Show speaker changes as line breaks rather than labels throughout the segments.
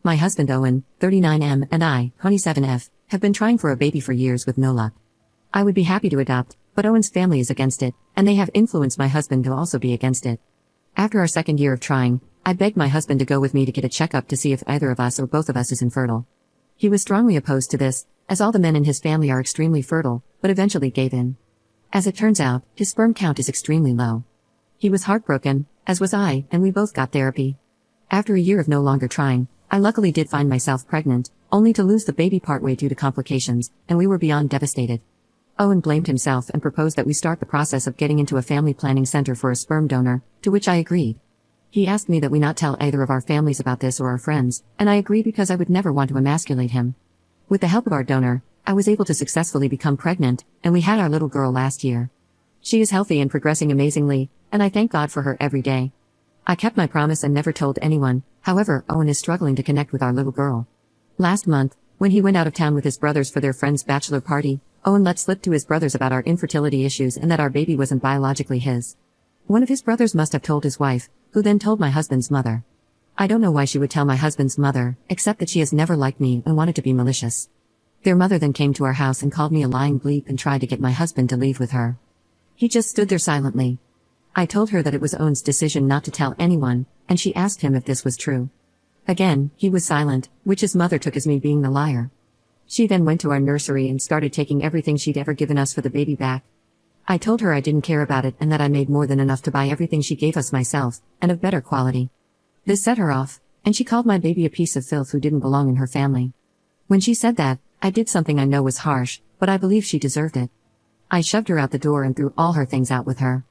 My husband Owen, 39M, and I, 27F, have been trying for a baby for years with no luck. I would be happy to adopt, but Owen's family is against it, and they have influenced my husband to also be against it. After our second year of trying, I begged my husband to go with me to get a checkup to see if either of us or both of us is infertile. He was strongly opposed to this, as all the men in his family are extremely fertile, but eventually gave in. As it turns out, his sperm count is extremely low. He was heartbroken, as was I, and we both got therapy. After a year of no longer trying, I luckily did find myself pregnant, only to lose the baby partway due to complications, and we were beyond devastated. Owen blamed himself and proposed that we start the process of getting into a family planning center for a sperm donor, to which I agreed. He asked me that we not tell either of our families about this or our friends, and I agreed because I would never want to emasculate him. With the help of our donor, I was able to successfully become pregnant, and we had our little girl last year. She is healthy and progressing amazingly, and I thank God for her every day. I kept my promise and never told anyone. However, Owen is struggling to connect with our little girl. Last month, when he went out of town with his brothers for their friend's bachelor party, Owen let slip to his brothers about our infertility issues and that our baby wasn't biologically his. One of his brothers must have told his wife, who then told my husband's mother. I don't know why she would tell my husband's mother, except that she has never liked me and wanted to be malicious. Their mother then came to our house and called me a lying bleep and tried to get my husband to leave with her. He just stood there silently. I told her that it was Owen's decision not to tell anyone, and she asked him if this was true. Again, he was silent, which his mother took as me being the liar. She then went to our nursery and started taking everything she'd ever given us for the baby back. I told her I didn't care about it and that I made more than enough to buy everything she gave us myself, and of better quality. This set her off, and she called my baby a piece of filth who didn't belong in her family. When she said that, I did something I know was harsh, but I believe she deserved it. I shoved her out the door and threw all her things out with her.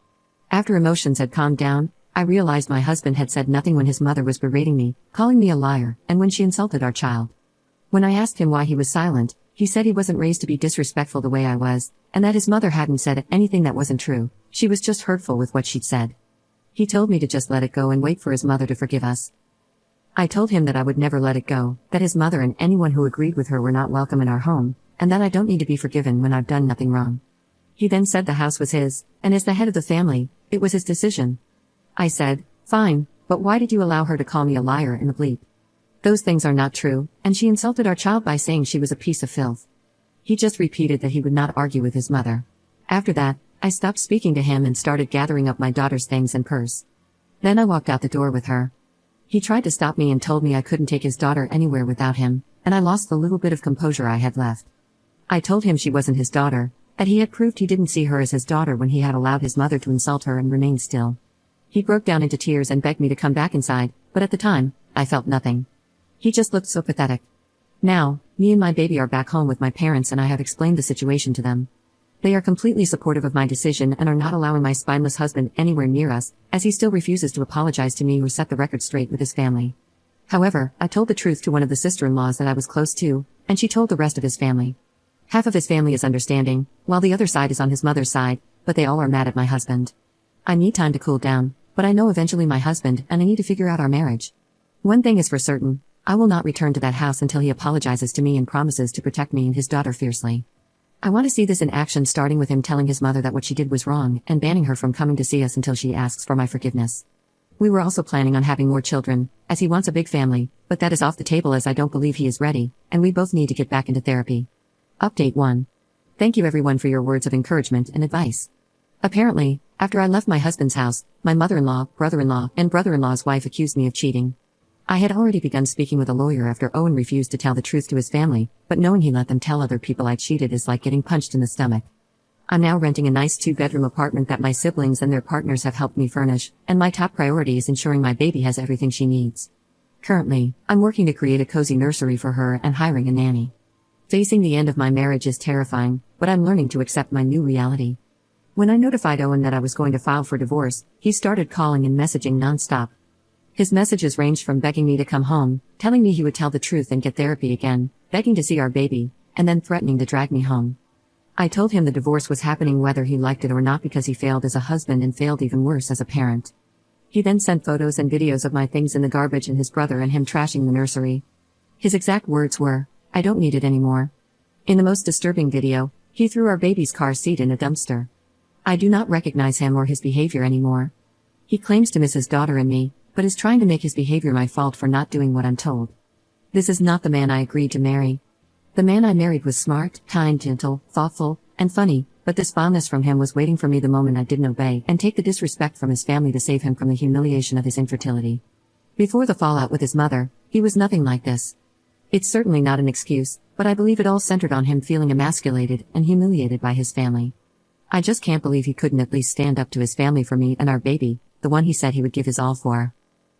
After emotions had calmed down, I realized my husband had said nothing when his mother was berating me, calling me a liar, and when she insulted our child. When I asked him why he was silent, he said he wasn't raised to be disrespectful the way I was, and that his mother hadn't said anything that wasn't true, she was just hurtful with what she'd said. He told me to just let it go and wait for his mother to forgive us. I told him that I would never let it go, that his mother and anyone who agreed with her were not welcome in our home, and that I don't need to be forgiven when I've done nothing wrong. He then said the house was his, and as the head of the family, it was his decision. I said, fine, but why did you allow her to call me a liar and a bleep? Those things are not true, and she insulted our child by saying she was a piece of filth. He just repeated that he would not argue with his mother. After that, I stopped speaking to him and started gathering up my daughter's things and purse. Then I walked out the door with her. He tried to stop me and told me I couldn't take his daughter anywhere without him, and I lost the little bit of composure I had left. I told him she wasn't his daughter, that he had proved he didn't see her as his daughter when he had allowed his mother to insult her and remain still. He broke down into tears and begged me to come back inside, but at the time, I felt nothing. He just looked so pathetic. Now, me and my baby are back home with my parents and I have explained the situation to them. They are completely supportive of my decision and are not allowing my spineless husband anywhere near us, as he still refuses to apologize to me or set the record straight with his family. However, I told the truth to one of the sister-in-laws that I was close to, and she told the rest of his family. Half of his family is understanding, while the other side is on his mother's side, but they all are mad at my husband. I need time to cool down, but I know eventually my husband and I need to figure out our marriage. One thing is for certain, I will not return to that house until he apologizes to me and promises to protect me and his daughter fiercely. I want to see this in action, starting with him telling his mother that what she did was wrong and banning her from coming to see us until she asks for my forgiveness. We were also planning on having more children, as he wants a big family, but that is off the table as I don't believe he is ready, and we both need to get back into therapy. Update 1. Thank you everyone for your words of encouragement and advice. Apparently, after I left my husband's house, my mother-in-law, brother-in-law, and brother-in-law's wife accused me of cheating. I had already begun speaking with a lawyer after Owen refused to tell the truth to his family, but knowing he let them tell other people I cheated is like getting punched in the stomach. I'm now renting a nice 2-bedroom apartment that my siblings and their partners have helped me furnish, and my top priority is ensuring my baby has everything she needs. Currently, I'm working to create a cozy nursery for her and hiring a nanny. Facing the end of my marriage is terrifying, but I'm learning to accept my new reality. When I notified Owen that I was going to file for divorce, he started calling and messaging nonstop. His messages ranged from begging me to come home, telling me he would tell the truth and get therapy again, begging to see our baby, and then threatening to drag me home. I told him the divorce was happening whether he liked it or not because he failed as a husband and failed even worse as a parent. He then sent photos and videos of my things in the garbage and his brother and him trashing the nursery. His exact words were, "I don't need it anymore." In the most disturbing video, he threw our baby's car seat in a dumpster. I do not recognize him or his behavior anymore. He claims to miss his daughter and me, but is trying to make his behavior my fault for not doing what I'm told. This is not the man I agreed to marry. The man I married was smart, kind, gentle, thoughtful, and funny, but this fondness from him was waiting for me the moment I didn't obey and take the disrespect from his family to save him from the humiliation of his infertility. Before the fallout with his mother, he was nothing like this. It's certainly not an excuse, but I believe it all centered on him feeling emasculated and humiliated by his family. I just can't believe he couldn't at least stand up to his family for me and our baby, the one he said he would give his all for.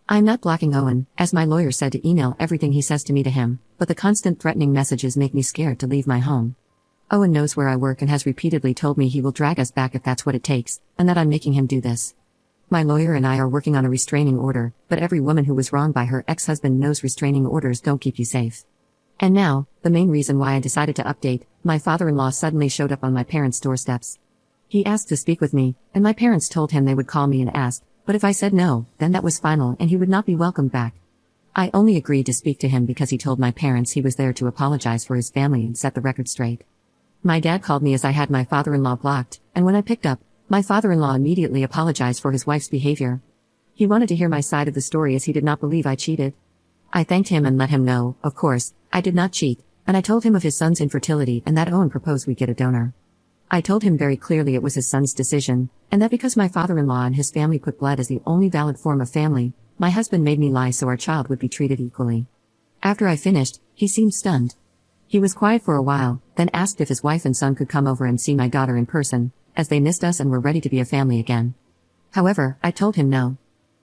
I'm not blocking Owen, as my lawyer said to email everything he says to me to him, but the constant threatening messages make me scared to leave my home. Owen knows where I work and has repeatedly told me he will drag us back if that's what it takes, and that I'm making him do this. My lawyer and I are working on a restraining order, but every woman who was wronged by her ex-husband knows restraining orders don't keep you safe. And now, the main reason why I decided to update, my father-in-law suddenly showed up on my parents' doorsteps. He asked to speak with me, and my parents told him they would call me and ask, but if I said no, then that was final and he would not be welcomed back. I only agreed to speak to him because he told my parents he was there to apologize for his family and set the record straight. My dad called me as I had my father-in-law blocked, and when I picked up, my father-in-law immediately apologized for his wife's behavior. He wanted to hear my side of the story as he did not believe I cheated. I thanked him and let him know, of course, I did not cheat, and I told him of his son's infertility and that Owen proposed we get a donor. I told him very clearly it was his son's decision, and that because my father-in-law and his family put blood as the only valid form of family, my husband made me lie so our child would be treated equally. After I finished, he seemed stunned. He was quiet for a while, then asked if his wife and son could come over and see my daughter in person, as they missed us and were ready to be a family again. However, I told him no.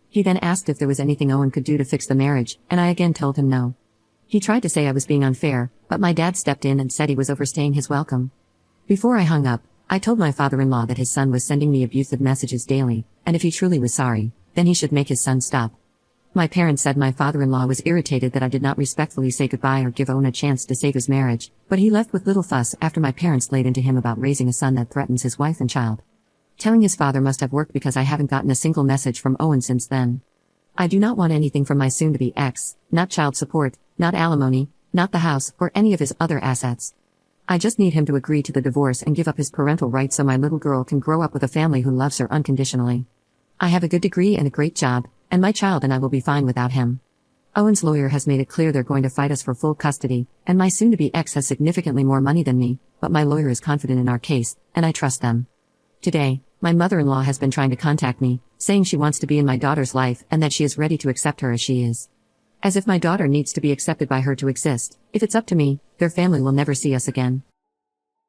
He then asked if there was anything Owen could do to fix the marriage, and I again told him no. He tried to say I was being unfair, but my dad stepped in and said he was overstaying his welcome. Before I hung up, I told my father-in-law that his son was sending me abusive messages daily, and if he truly was sorry, then he should make his son stop. My parents said my father-in-law was irritated that I did not respectfully say goodbye or give Owen a chance to save his marriage, but he left with little fuss after my parents laid into him about raising a son that threatens his wife and child. Telling his father must have worked because I haven't gotten a single message from Owen since then. I do not want anything from my soon-to-be ex, not child support, not alimony, not the house, or any of his other assets. I just need him to agree to the divorce and give up his parental rights so my little girl can grow up with a family who loves her unconditionally. I have a good degree and a great job, and my child and I will be fine without him. Owen's lawyer has made it clear they're going to fight us for full custody, and my soon-to-be ex has significantly more money than me, but my lawyer is confident in our case, and I trust them. Today, my mother-in-law has been trying to contact me, saying she wants to be in my daughter's life and that she is ready to accept her as she is. As if my daughter needs to be accepted by her to exist. If it's up to me, their family will never see us again.